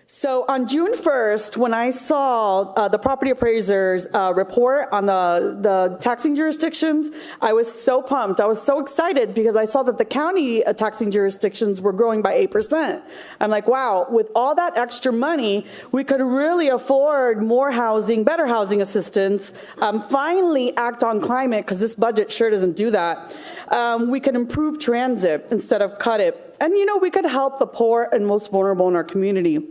So on June 1st, when I saw the property appraiser's report on the taxing jurisdictions, I was so pumped. I was so excited because I saw that the county taxing jurisdictions were growing by 8%. I'm like, wow, with all that extra money, we could really afford more housing, better housing assistance, finally act on climate, because this budget sure doesn't do that. We could improve transit instead of cut it. And, we could help the poor and most vulnerable in our community.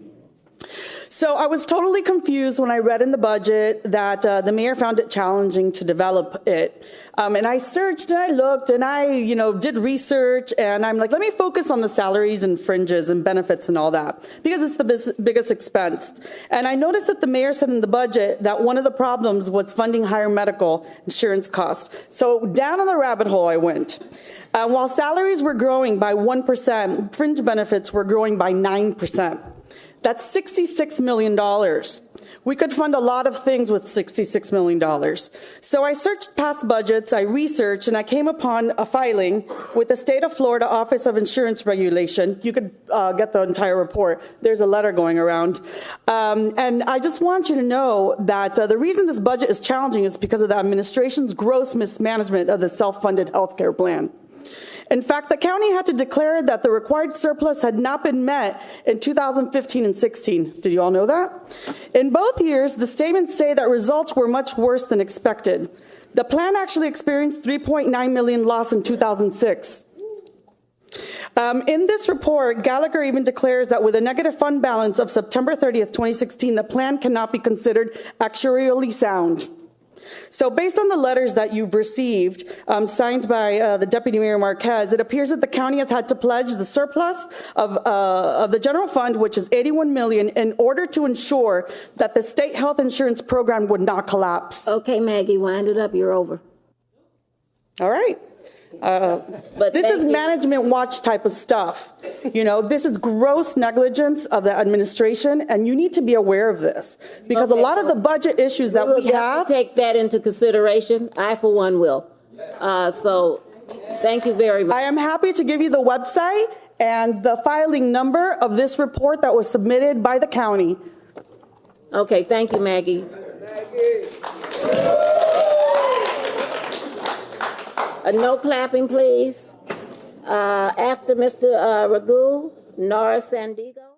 So I was totally confused when I read in the budget that the mayor found it challenging to develop it. And I searched and I looked and I, did research, and I'm like, let me focus on the salaries and fringes and benefits and all that, because it's the biggest expense. And I noticed that the mayor said in the budget that one of the problems was funding higher medical insurance costs. So down on the rabbit hole I went. While salaries were growing by 1%, fringe benefits were growing by 9%. That's $66 million. We could fund a lot of things with $66 million. So I searched past budgets, I researched, and I came upon a filing with the State of Florida Office of Insurance Regulation. You could get the entire report. There's a letter going around. And I just want you to know that the reason this budget is challenging is because of the administration's gross mismanagement of the self-funded healthcare plan. In fact, the county had to declare that the required surplus had not been met in 2015 and 16. Did you all know that? In both years, the statements say that results were much worse than expected. The plan actually experienced $3.9 million loss in 2006. In this report, Gallagher even declares that with a negative fund balance of September 30th, 2016, the plan cannot be considered actuarially sound. So based on the letters that you've received, signed by the Deputy Mayor Marquez, it appears that the county has had to pledge the surplus of the general fund, which is $81 million, in order to ensure that the state health insurance program would not collapse. Okay, Maggie, wind it up. You're over. All right. But this is management watch type of stuff. This is gross negligence of the administration, and you need to be aware of this, because a lot of the budget issues that we have to take that into consideration. I, for one, will. So thank you very much. I am happy to give you the website and the filing number of this report that was submitted by the county. Okay, thank you, Maggie. No clapping, please. After Mr. Ragu, Nora Sandigo.